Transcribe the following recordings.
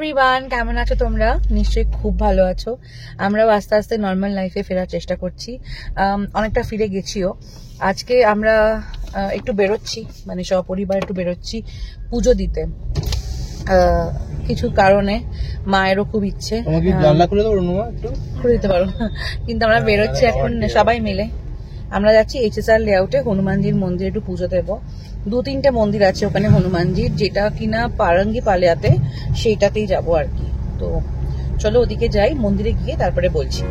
Everyone, কেমন আছো তোমরা? নিশ্চয়ই খুব ভালো আছো। আমরাও আস্তে আস্তে নর্মাল লাইফে ফেরার চেষ্টা করছি। অনেকটা ফিরে গেছিও। আজকে আমরা একটু বেরোচ্ছি, মানে সপরিবার একটু বেরোচ্ছি পুজো দিতে। কিছু কারণে মায়েরও খুব ইচ্ছে করে দিতে পারো, কিন্তু আমরা বেরোচ্ছি এখন সবাই মিলে। আমরা যাচ্ছি HSR লেআউটে হনুমানজির মন্দিরে একটু পুজো দেবো। 2-3টে মন্দির আছে ওখানে হনুমানজির, যেটা কিনা পারঙ্গি পালিয়াতে, সেইটাতেই যাবো আর কি। তো চলো ওদিকে যাই, মন্দিরে গিয়ে তারপরে বলছি।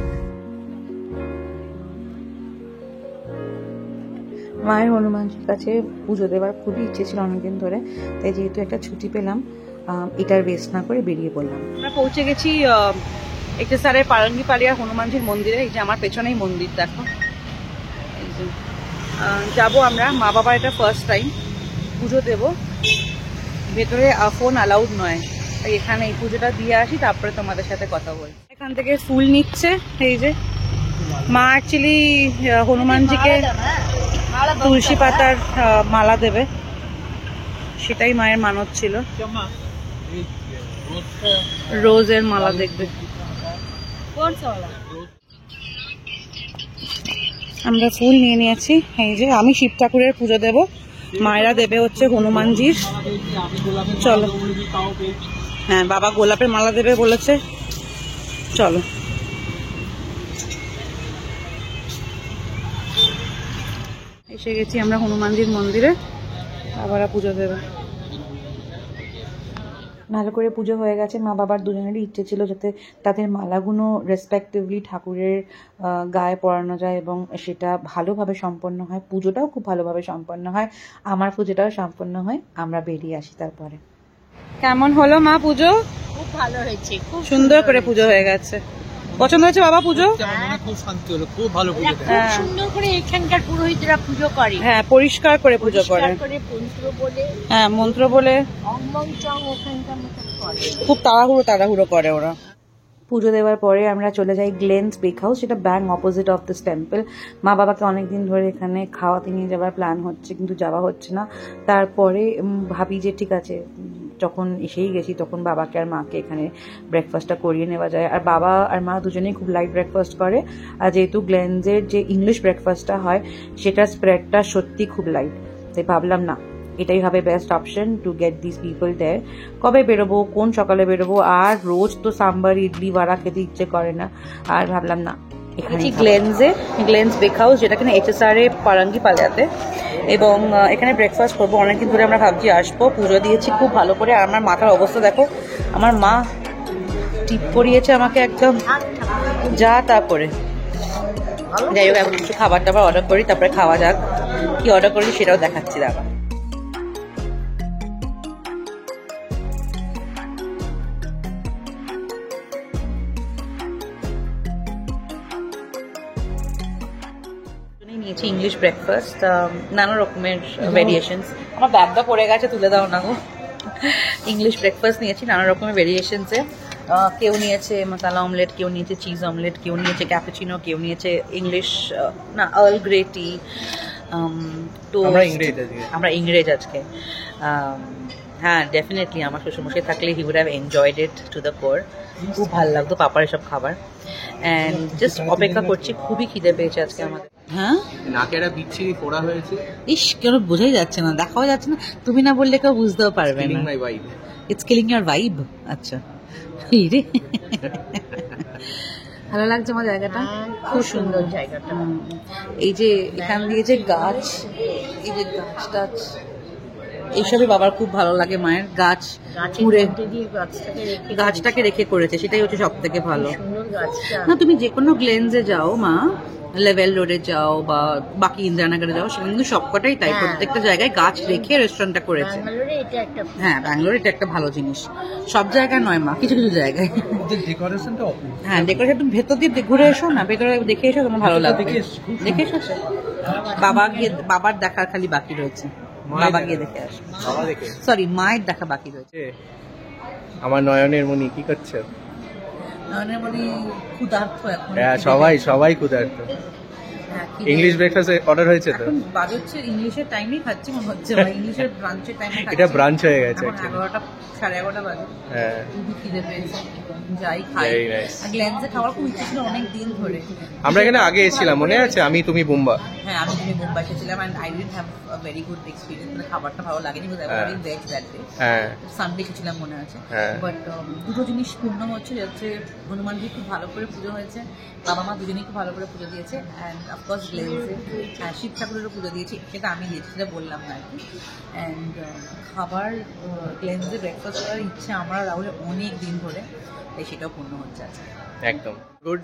মায়ের হনুমানজির কাছে পুজো দেওয়ার খুবই ইচ্ছে ছিল অনেকদিন ধরে, তাই যেহেতু একটা ছুটি পেলাম, এটার ওয়েস্ট না করে বেরিয়ে পড়লাম। আমরা পৌঁছে গেছি HSR এর পারঙ্গি পালিয়া হনুমানজির মন্দিরে। এই যে আমার পেছনেই মন্দির, দেখো। যাবো আমরা, মা বাবা এটা ফার্স্ট টাইম পুজো দেব। ভেতরে ফোন অ্যালাউড নয়, তাই এখানে এই পুজোটা দিয়ে আসি, তারপরে তোমাদের সাথে কথা বল। এখান থেকে ফুল নিচ্ছে। এই যে মা অ্যাকচুয়ালি হনুমানজিকে তুলসী পাতার মালা দেবে, সেটাই মায়ের মানত ছিল। রোজের মালা দেখবে। আমরা ফুল নিয়ে নিয়েছি। এই যে আমি শিব ঠাকুরের পুজো দেব, মায়েরা দেবে হচ্ছে হনুমানজির। চলো। হ্যাঁ, বাবা গোলাপের মালা দেবে বলেছে। চলো। এসে গেছি আমরা হনুমানজির মন্দিরে, বাবারা পুজো দেবে। ভালো করে পুজো হয়ে গেছে। মা বাবার দুজনেরই ইচ্ছে ছিল যাতে তাদের মালাগুলো রেসপেক্টিভলি ঠাকুরের গায়ে পরানো যায় এবং সেটা ভালোভাবে সম্পন্ন হয়, পুজোটাও খুব ভালোভাবে সম্পন্ন হয়, আমার পুজোটাও সম্পন্ন হয়। আমরা বেরিয়ে আসি তারপরে। কেমন হলো মা পুজো? খুব ভালো হয়েছে, খুব সুন্দর করে পুজো হয়ে গেছে। পছন্দ হয়েছে বাবা পুজো? খুব শান্তি হলো, খুব ভালো পুজো। খুব সুন্দর করে এখানকার পুরোহিতরা পুজো করে। হ্যাঁ, পরিষ্কার করে পুজো করে। মন্ত্র বলে, হ্যাঁ, মন্ত্র বলে খুব তাড়াহুড়ো করে ওরা। পুজো দেওয়ার পরে আমরা চলে যাই গ্লেন্স বেক হাউস, যেটা ব্যাং অপোজিট অফ দিস টেম্পল। মা বাবাকে অনেকদিন ধরে এখানে খাওয়াতে নিয়ে যাওয়ার প্ল্যান হচ্ছে, কিন্তু যাওয়া হচ্ছে না। তারপরে ভাবি যে ঠিক আছে, যখন এসেই গেছি তখন বাবাকে আর মাকে এখানে ব্রেকফাস্টটা করিয়ে নেওয়া যায়। আর বাবা আর মা দুজনেই খুব লাইট ব্রেকফাস্ট করে, আর যেহেতু গ্লেন্সের যে ইংলিশ ব্রেকফাস্টটা হয় সেটার স্প্রেডটা সত্যি খুব লাইট, তাই ভাবলাম না এটাই হবে best option to get this people there. কবে বেরোবো, কোন সকালে বেরোবো, আর রোজ তো সাম্বার ইডলি ভাড়া খেতে ইচ্ছে করে না, আর ভাবলাম না এখানে গ্লেন্স বেক হাউস, যেটা কিনা HSR এ পারঙ্গি পালিয়াতে, এবং এখানে ব্রেকফাস্ট করবো। অনেকদিন ধরে আমরা ভাবছি আসবো, পুজো দিয়েছি খুব ভালো করে। আর আমার মাথার অবস্থা দেখো, আমার মা টিপ করিয়েছে আমাকে একদম যা তা করে। যাই হোক, এখন কিছু খাবার টাবার অর্ডার করি, তারপরে খাওয়া যাক। কি অর্ডার করি সেটাও দেখাচ্ছি দাদা। নিয়েছি ইংলিশ ব্রেকফাস্ট, নানা রকমের ভেরিয়েশনস। আমার ব্যাগটা পড়ে গেছে, তুলে দাও না গো। ইংলিশ ব্রেকফাস্ট নিয়েছি নানা রকমের ভেরিয়েশনসে। কেউ নিয়েছে মশালা অমলেট, কেউ নিয়েছে চিজ অমলেট, কেউ নিয়েছে ক্যাপুচিনো, কেউ নিয়েছে ইংলিশ না আর্ল গ্রে টি। তো আমরা ইংরেজ আজকে। হ্যাঁ, ডেফিনেটলি আমার শ্বশুরমশাই থাকলে he would have enjoyed it to the core. খুব ভালো লাগতো পাপার এসব খাবার। অ্যান্ড জাস্ট অপেক্ষা করছি, খুবই খিদে পেয়েছে আজকে আমাদের। হ্যাঁ, নাকেরা বিচ্ছিরি পোড়া হয়েছে। ইস, কেন বোঝাই যাচ্ছে না, দেখাও যাচ্ছে না। তুমি না বললে কেউ বুঝতেও পারবে না। It's killing your vibe. আচ্ছা, রে ভালো লাগছে আমার জায়গাটা, খুব সুন্দর জায়গাটা। এই যে এখান দিয়ে যে গাছ, এই যে গাছ টাছ, এইসবই বাবার খুব ভালো লাগে। মায়ের গাছ গাছটাকে রেখে করেছে, সেটাই হচ্ছে সব থেকে ভালো। না, তুমি যে কোনো গ্লেন্সে যাও মা, লেভেল রোডে যাও বা বাকি ইন্দিরানগরে যাও, সেখানে কিন্তু সবকটাই তাই, প্রত্যেকটা জায়গায় গাছ রেখে রেস্টুরেন্টটা করেছে। হ্যাঁ, ব্যাঙ্গালোরে এটা একটা ভালো জিনিস। সব জায়গায় নয় মা, কিছু কিছু জায়গায়। হ্যাঁ, ডেকোরেশন তুমি ভেতর দিয়ে ঘুরে এসো না, ভেতরে দেখে এসো, তোমার ভালো লাগবে। দেখে এসো। বাবার দেখার খালি বাকি রয়েছে, বাবা গিয়ে দেখে আসো। সরি, মায়ের দেখা বাকি রয়েছে। আমার নয়নের মনি কি করছে? নয়নের মনি ক্ষুধার্ত এখন। হ্যাঁ, সবাই ক্ষুধার্ত। ইংলিশ ব্রেকফাস্ট অর্ডার হয়েছে তো? এখন বাজে হচ্ছে ইংলিশের টাইমেই খাচ্ছি মনে হচ্ছে, ইংলিশের ব্রাঞ্চের টাইমে এটা ব্রাঞ্চ হয়ে গেছে এখন 11টা 11:30 বাজে। হ্যাঁ, খুবই খিদে পেয়েছে, যাই খাই। Very nice. আর গ্ল্যান্সে খাওয়ার খুব ইচ্ছে ছিল অনেক দিন ধরে। আমরা এখানে আগে এসেছিলাম, মনে আছে? আমি, তুমি, বুম্বা। হ্যাঁ, আমি তুমি মুম্বাই এসেছিলাম and I didn't have a very good experience, মানে খাবারটা ভালো লাগেনি, because I was veg that day. হ্যাঁ সানডে এসেছিলাম মনে আছে। হ্যাঁ। বাট দুটো জিনিস পূর্ণ হচ্ছে, যাচ্ছে হনুমানজি খুব ভালো করে পুজো হয়েছে, বাবা মা দুজনেই খুব ভালো করে পুজো দিয়েছে, অ্যান্ড অফকোর্স গ্লেন্সে শিব ঠাকুরেরও পুজো দিয়েছি, সেটা আমি দিয়েছি, সেটা বললাম না আর কি। অ্যান্ড খাবার গ্লেন্সে ব্রেকফাস্ট করার ইচ্ছে আমরা রাহুলের অনেক দিন ধরে, তাই সেটাও পূর্ণ হচ্ছে আজকে। একদম good.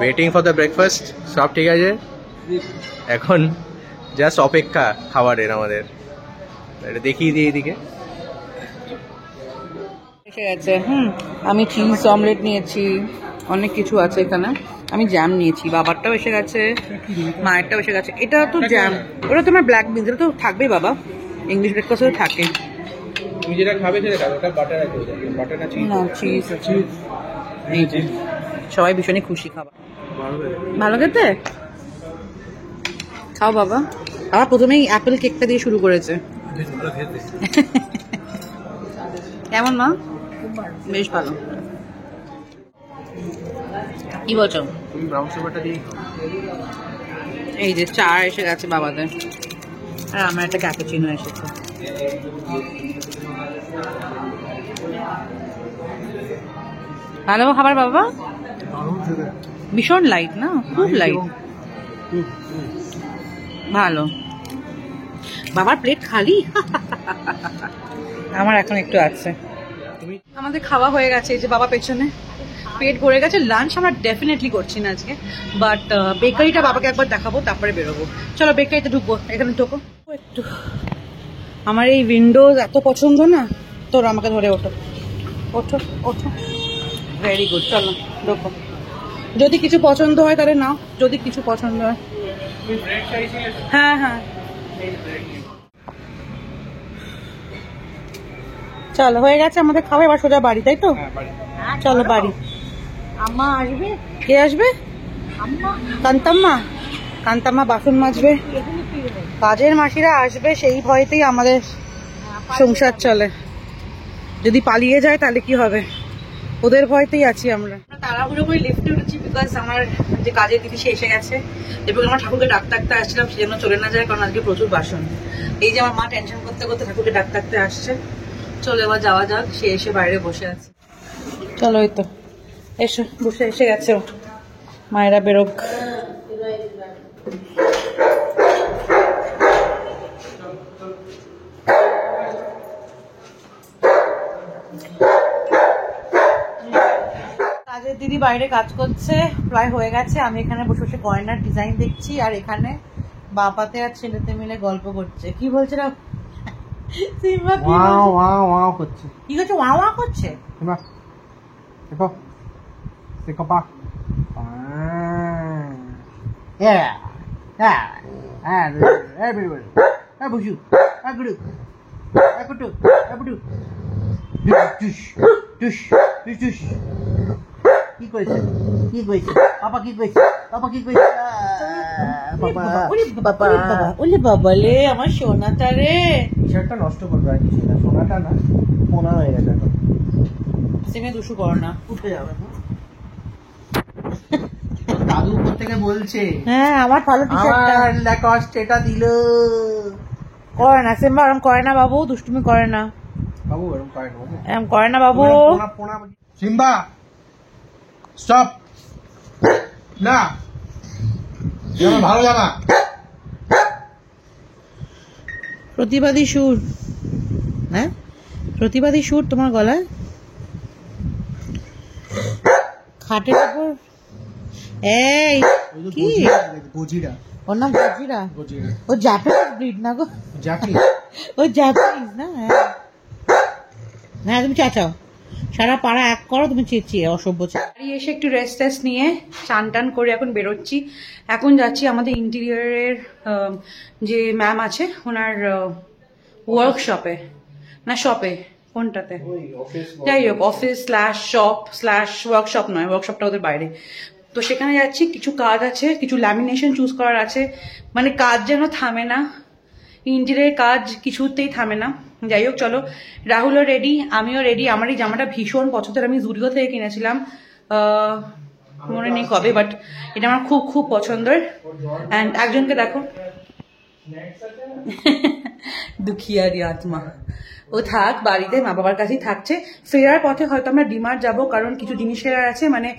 Waiting for the breakfast, সব ঠিক আছে, এখন জাস্ট অপেক্ষা খাবারের আমাদের। এটা দেখিয়ে দিই এদিকে। এসে গেছে। আমি চিজ অমলেট নিয়েছি, অনেক কিছু আছে এখানে। আমি জ্যাম নিয়েছি, বাবারটাও এসে গেছে, মায়েরটাও এসে গেছে। এটা তো জ্যাম, ওটা তোমার ব্ল্যাক বিনস, এটা তো থাকবেই বাবা, ইংলিশ ব্রেকফাস্টে থাকে। তুমি যেটা খাবে সেটা খাবে, ওটা বাটার আছে, বাটার না চিজ? না, চিজ আছে। এই যে সবাই ভীষণই খুশি খাবার ভালো খেতে। খাও বাবা। আবার প্রথমেই অ্যাপেল কেকটা দিয়ে শুরু করেছে। ভালো খেতে। কেমন মা? বেশ ভালো। কি বলছো? তুমি ব্রাউন সুগারটা দিয়ে খাও। এই যে চা এসে গেছে বাবাদের, আর আমার একটা ক্যাপুচিনো এসেছে। ভালো খাবার বাবা, ভীষণ লাইট না, খুব লাইট, ভালো। বাবার প্লেট খালি, আমার এখন একটু আছে। আমাদের খাওয়া হয়ে গেছে, এই যে বাবা পেছনে, পেট ভরে গেছে। লাঞ্চ আমরা ডেফিনেটলি করছি না আজকে, বাট বেকারিটা বাবাকে একবার দেখাবো, তারপরে বেরোবো। চলো বেকারিতে ঢুকবো, এখানে ঢুকো একটু। আমার এই উইন্ডোজ এত পছন্দ না তোর, আমাকে ধরে ওঠো ওঠো ওঠো। ভেরি গুড, চলো ঢুকো। যদি কিছু পছন্দ হয় তাহলে নাও, যদি কিছু পছন্দ হয়। হ্যাঁ হ্যাঁ, চলো হয়ে গেছে আমাদের খাওয়া, এবার সোজা বাড়ি, তাই তো? চলো বাড়ি। আম্মা আসবে? কে আসবে? আম্মা কান্তাম্মা। কান্তাম্মা বাসন মাজবে, কাজের মাসিরা আসবে, সেই ভয়তেই আমাদের সংসার চলে। যদি পালিয়ে যায় তাহলে কি হবে, ওদের ভয়তেই আছি আমরা। তাড়াহুড়ো করে লিফটে উঠেছি, বিকজ আমার যে কাজের দিদি সে এসে গেছে, এবং আমার ঠাকুরকে ডাকতে আসছিলাম, সেজন্য চলে না যায়, কারণ আজকে প্রচুর বাসন। এই যে আমার মা টেনশন করতে করতে ঠাকুরকে ডাকতে আসছে। চলো এবার যাওয়া যাক, সে এসে বাইরে বসে আছে। চলো এই তো এসো, বসে এসে গেছে ও। মায়েরা বেরোক। কাজের দিদি বাইরে কাজ করছে, প্রায় হয়ে গেছে। আমি এখানে বসে বসে গয়নার ডিজাইন দেখছি, আর এখানে বাবাতে আর ছেলেতে মিলে গল্প করছে। কি বলছে না সিম্বা? কি করছে? কি করছে? ওয়া ওয়া করছে। দেখো দেখো পা। কি করেছে? কি করেছে? পাপা কি করেছে? পাপা কি করেছে? ওলে বাবা লে, আমার সোনাটা রে। টি-শার্টটা নষ্ট করবে আর কিছু না, সোনাটা না, পোনা হয়ে গেছে এখন। সিমে দুশু করো না, উঠে যাবে। দাদু উপর থেকে বলছে, হ্যাঁ আমার ভালো টি-শার্টটা ল্যাকস্ট এটা দিল। করে না সিম্বা, এরম করে না বাবু, দুষ্টুমি করে না বাবু, এরকম করে না বাবু, এরম করে না বাবু। সিম্বা স্টপ না, জামা ভালো জামা। প্রতিবাদী সুর, হ্যাঁ প্রতিবাদী সুর তোমার গলায়। খাটের উপর এই কি? গজিরা, ওর নাম গজিরা? গজিরা ও জাপানিজ ব্রিড না গো? জাকি। ও জাপানিজ না? হ্যাঁ তুমি চাচাও, সারা পাড়া এক করো তুমি, চেঁচিয়ে অসভ্য। বাড়ি এসে একটু রেস্ট টেস্ট নিয়ে চান টান করে এখন বেরোচ্ছি। এখন যাচ্ছি আমাদের ইন্টেরিয়রের যে ম্যাম আছে ওনার ওয়ার্কশপে, না শপে, কোনটাতে যাই হোক, office slash shop slash workshop নয়, ওয়ার্কশপটা ওদের বাইরে। তো সেখানে যাচ্ছি, কিছু কাজ আছে, কিছু ল্যামিনেশন চুজ করার আছে, মানে কাজ যেন থামে না, ইন্টেরিয়র কাজ কিছুতেই থামে না। যাই হোক চলো, রাহুলও রেডি, আমিও রেডি। আমার এই জামাটা ভীষণ পছন্দের, আমি জুডিও থেকে কিনেছিলাম, মনে নেই কবে, বাট এটা আমার খুব খুব পছন্দের। অ্যান্ড একজনকে দেখো, দুঃখিয়ারি আত্মা, ও থাক বাড়িতে, মা বাবার কাছেই থাকছে। ফেরার পথে হয়তো আমরা ডিমার্ট যাবো, কারণ কিছু জিনিস ফেরার আছে, মানে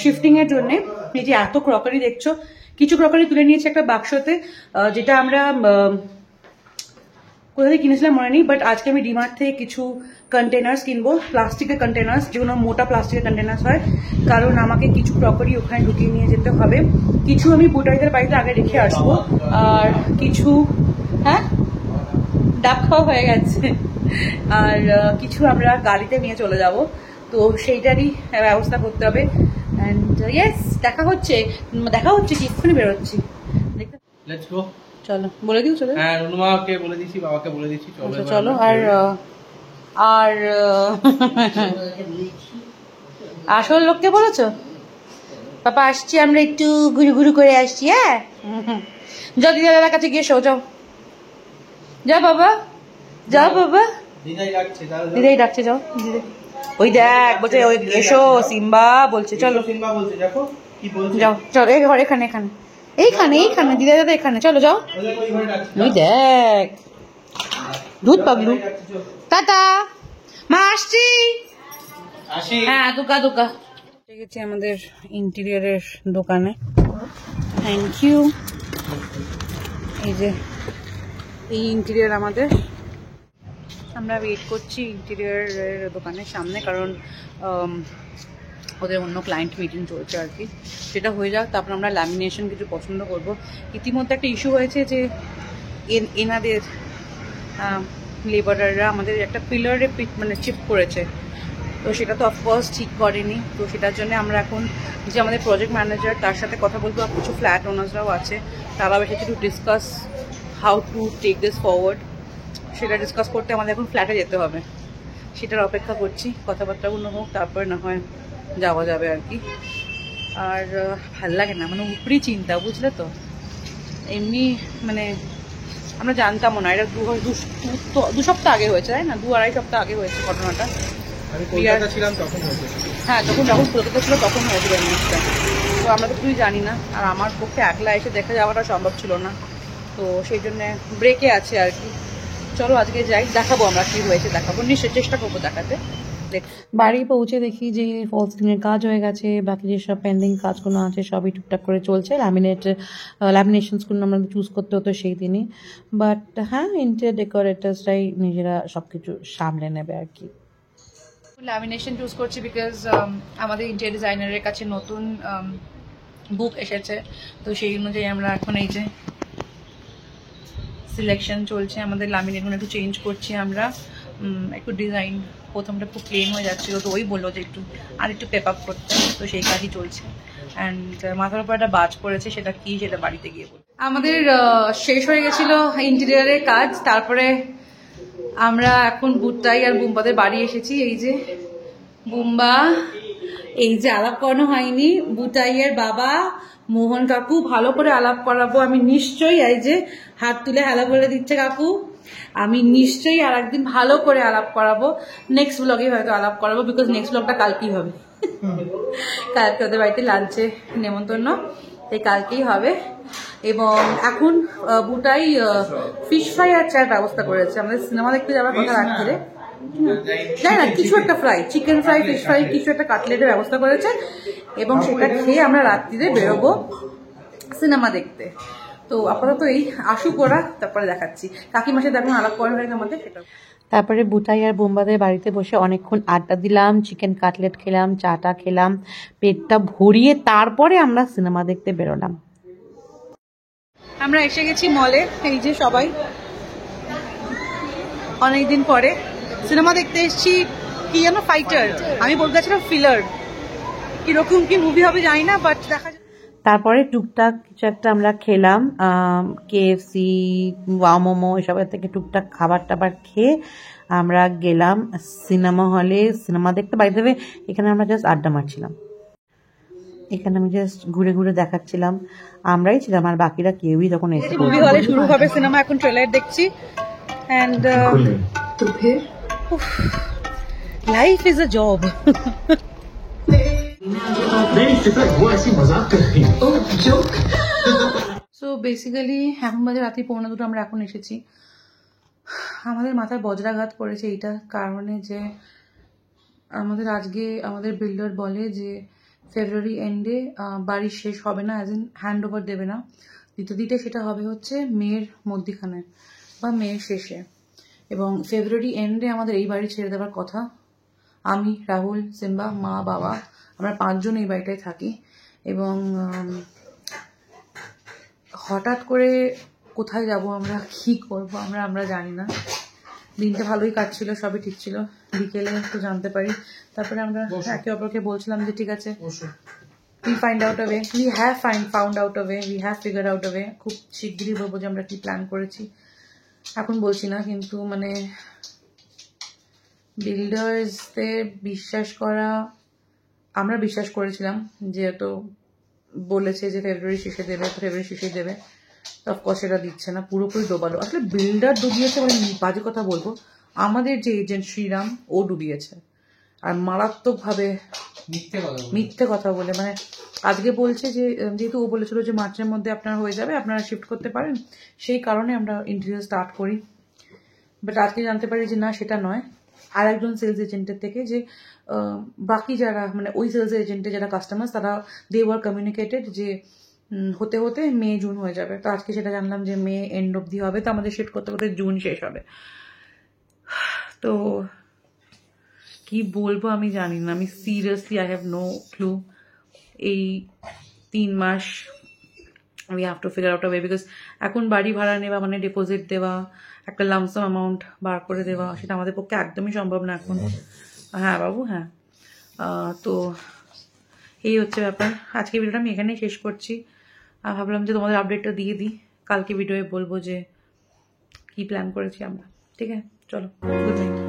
শিফটিং এর জন্য। এই যে এত ক্রকারি দেখছো, কিছু ক্রকারি তুলে নিয়েছে একটা বাক্সতে, যেটা আমরা কোথা থেকে কিনেছিলাম মনে নেই, বাট আজকে আমি ডিমার্ট থেকে কিছু কন্টেনার্স কিনবো, প্লাস্টিকের কন্টেনার্স, যেগুলো মোটা প্লাস্টিকের কন্টেনার্স হয়, কারণ আমাকে কিছু ক্রকারি ওখানে ঢুকিয়ে নিয়ে যেতে হবে। কিছু আমি বুটাইদের বাড়িতে আগে রেখে আসবো, আর কিছু, হ্যাঁ ডাব খাওয়া হয়ে গেছে, আর কিছু আমরা গাড়িতে নিয়ে চলে যাব, তো সেইটারই ব্যবস্থা করতে হবে। অ্যান্ড ইয়েস, দেখা হচ্ছে কি এক্ষুনি বেরোচ্ছি, লেটস গো। চলো বলে দিও, চলো। হ্যাঁ, রুনুমাকে বলে দিয়েছি, বাবাকে বলে দিয়েছি, চলো চলো। আর আসল লোককে বলেছো? পাপা আসছি, আমরা একটু ঘুরু ঘুরু করে আসছি। হ্যাঁ, যাও দিদা দাদার কাছে গিয়ে শো, যাও যাও বাবা, যাও বাবা, দিদাই ডাকছে, যাও দিদি। ওই দেখ বলছে, ওই এসো সিম্বা বলছে, চলো সিম্বা বলছে, দেখো কি বলছে, যাও চলো, এই ঘর, এখানে এইখানে দিদা দাদা এখানে, চলো যাও। ওই দেখ দুধ পাগলু, টাটা মা, আসছি। হ্যাঁ, দোকা গেছি আমাদের ইন্টেরিয়রের দোকানে। Thank you. এই যে এই ইন্টেরিয়র আমাদের, আমরা ওয়েট করছি ইন্টেরিয়রের দোকানের সামনে, কারণ ওদের অন্য ক্লায়েন্ট মিটিং চলছে আর কি, সেটা হয়ে যাক, তারপর আমরা ল্যামিনেশন কিছু পছন্দ করব। ইতিমধ্যে একটা ইস্যু হয়েছে যে এনাদের লেবাররা আমাদের একটা পিলারে মানে চিপ করেছে, তো সেটা তো অফকোর্স ঠিক করেনি। তো সেটার জন্য আমরা এখন যে আমাদের প্রজেক্ট ম্যানেজার, তার সাথে কথা বলবো, আর কিছু ফ্ল্যাট ওনার্সরাও আছে, তারাও এসেছে to discuss how to take this forward. সেটা ডিসকাস করতে আমাদের এখন ফ্ল্যাটে যেতে হবে, সেটার অপেক্ষা করছি, কথাবার্তাগুলো হোক, তারপরে না হয় যাওয়া যাবে আর কি। আর ভাল লাগে না, মানে উপরই চিন্তা, বুঝলে তো। এমনি মানে আমরা জানতামও না, এটা দু সপ্তাহ আগে হয়েছে, তাই না, 2-2.5 সপ্তাহ আগে হয়েছে ঘটনাটা। হ্যাঁ, যখন কলকাতা ছিল তখন হয়েছিল জিনিসটা, তো আমরা তো কিছুই জানি না। আর আমার পক্ষে একলা এসে দেখে যাওয়াটা সম্ভব ছিল না, তো সেই জন্যে ব্রেকে আছে আর কি। চলো আজকে যাই, দেখাবো আমরা কি হয়েছে, দেখাবো, নিশ্চয়ই চেষ্টা করবো দেখাতে। বাড়ি পৌঁছে দেখি যে ফল সিলিংয়ের কাজ হয়ে গেছে, বাকি যেসব পেন্ডিং কাজগুলো আছে সবই টুকটাক করে চলছে। ল্যামিনেশনসগুলো আমরা চুজ করতে হতো সেই দিনই, বাট হ্যাঁ, ইন্টেরিয়র ডেকোরেটার্সরাই নিজেরা সব কিছু সামলে নেবে আর কি। ল্যামিনেশন চুজ করছি বিকজ আমাদের ইন্টেরিয়র ডিজাইনারের কাছে নতুন বুক এসেছে, তো সেই অনুযায়ী আমরা এখন এই যে সিলেকশন চলছে, আমাদের ল্যামিনেটগুলো একটু চেঞ্জ করছি আমরা, একটু ডিজাইন প্রথমটা খুব প্লেন হয়ে যাচ্ছিলো, তো ওই বললো যে একটু পেপ আপ করতে, তো সেই কাজই চলছে। অ্যান্ড মাথার উপর একটা বাজ পড়েছে, সেটা কি সেটা বাড়িতে গিয়ে বলবো। আমাদের শেষ হয়ে গেছিলো ইন্টেরিয়রের কাজ, তারপরে আমরা এখন বুটটাই আর বুম্বাদের বাড়ি এসেছি। এই যে বুম্বা, এই যে আলাপ করানো হয়নি, বুটাইয়ের বাবা মোহন কাকু, ভালো করে আলাপ করাবো আমি নিশ্চয়ই। এই যে হাত তুলে হ্যালো বলে দিচ্ছে কাকু, আমি নিশ্চয়ই আর একদিন ভালো করে আলাপ করাবো, নেক্সট ব্লগে হয়তো আলাপ করাবো, বিকজ নেক্সট ব্লগটা কালকেই হবে। কালকে ওদের বাড়িতে লাঞ্চে নেমন্তন্ন, তাই কালকেই হবে। এবং এখন বুটাই ফিশ ফ্রাই আর চার ব্যবস্থা করেছে, আমাদের সিনেমা দেখতে যাওয়ার কথা রাত্রে, জানি না কিছু একটা fry, chicken fry, fish fry, কিছু একটা কাটলেটের ব্যবস্থা করেছে, এবং সেটা খেয়ে আমরা রাত্রিরে বেরোবো সিনেমা দেখতে। তো আপাতত এই আসুক ওরা, তারপরে দেখাচ্ছি। কাকিমার সাথে এখন আলাপ করা হয়েছে আমাদের, সেটা। তারপরে বুটাই আর বোম্বাদের বাড়িতে বসে অনেকক্ষণ আড্ডা দিলাম, চিকেন কাটলেট খেলাম, চাটা খেলাম, পেটটা ভরিয়ে তারপরে আমরা সিনেমা দেখতে বেরোলাম। আমরা এসে গেছি মলে, এই যে সবাই অনেকদিন পরে সিনেমা দেখতে এসেছি। কি যেন ফাইটার, আমি বলতে চাচ্ছিলাম ফিলার, কিরকম কি মুভি হবে জানি না, বাট দেখা যায়। তারপরে টুকটাক কিছু একটা আমরা খেলাম, KFC, ওয়াও মোমো, এসবের থেকে টুকটাক খাবার টাবার খেয়ে আমরা গেলাম সিনেমা হলে সিনেমা দেখতে। বাই দ্য ওয়ে, এখানে আমরা জাস্ট আড্ডা মারছিলাম। এখানে আমি জাস্ট ঘুরে ঘুরে দেখাচ্ছিলাম, আমরাই ছিলাম আর বাকিরা কেউই তখন এসে মুভি হলে শুরু হবে সিনেমা, এখন ট্রেলার দেখছি। And life is a job. So basically এখন বাজে রাত্রি 1:45, আমরা এখন এসেছি। আমাদের মাথায় বজ্রাঘাত পড়েছে এইটা কারণে যে আমাদের আজকে আমাদের বিল্ডার বলে যে ফেব্রুয়ারি এন্ডে বাড়ি শেষ হবে না, অ্যাজ ইন হ্যান্ড ওভার দেবে না, দ্বিতীয় সেটা হবে হচ্ছে মেয়ের মধ্যিখানে বা মেয়ের শেষে, এবং ফেব্রুয়ারি এন্ডে আমাদের এই বাড়ি ছেড়ে দেওয়ার কথা। আমি, রাহুল, সিম্বা, মা, বাবা, আমরা 5 জন এই বাড়িটায় থাকি। এবং হঠাৎ করে কোথায় যাব আমরা, কি করব আমরা জানি না। দিনটা ভালোই কাটছিল, সবই ঠিক ছিল, বিকেলে একটু জানতে পারি। তারপরে আমরা একে অপরকে বলছিলাম যে ঠিক আছে, we find out a way, we have found out a way, we have figured out a way। খুব শিগগিরই বলবো যে আমরা কি প্ল্যান করেছি, এখন বলছি না। কিন্তু মানে বিল্ডার্সদের বিশ্বাস করা, আমরা বিশ্বাস করেছিলাম যেহেতু বলেছে যে ফেব্রুয়ারি শেষে দেবে, তো ফেব্রুয়ারি শেষে দেবে, অফকোর্স সেটা দিচ্ছে না, পুরোপুরি ডোবালো। আসলে বিল্ডার ডুবিয়েছে মানে বাজে কথা বলবো, আমাদের যে এজেন্ট শ্রীরাম ও ডুবিয়েছে, আর মারাত্মকভাবে মিথ্যে কথা বলে। মানে আজকে বলছে যে যেহেতু ও বলেছিল যে মার্চের মধ্যে আপনার হয়ে যাবে, আপনারা শিফট করতে পারেন, সেই কারণে আমরা ইন্টারভিউ স্টার্ট করি। বাট আজকে জানতে পারি যে না, সেটা নয়। আর একজন সেলস এজেন্টের থেকে যে বাকি যারা মানে ওই সেলস এজেন্টের যারা কাস্টমার্স, তারা দে ওয়ার কমিউনিকেটেড যে হতে হতে মে জুন হয়ে যাবে। তো আজকে সেটা জানলাম যে মে এন্ড অব্দি হবে, তো আমাদের শিফট করতে করতে জুন শেষ হবে। তো কি বলবো আমি জানি না, আমি seriously I have no clue. এই 3 মাস we have to figure out a way, because এখন বাড়ি ভাড়া নেওয়া মানে ডিপোজিট দেওয়া, একটা লামসাম অ্যামাউন্ট বার করে দেওয়া, সেটা আমাদের পক্ষে একদমই সম্ভব না এখন। হ্যাঁ বাবু, হ্যাঁ। তো এই হচ্ছে ব্যাপার। আজকে ভিডিওটা আমি এখানেই শেষ করছি। ভাবলাম যে তোমাদের আপডেটটা দিয়ে দিই, কালকে ভিডিওয়ে বলবো যে কি প্ল্যান করেছি আমরা। ঠিক আছে, চলো, গুড নাইট।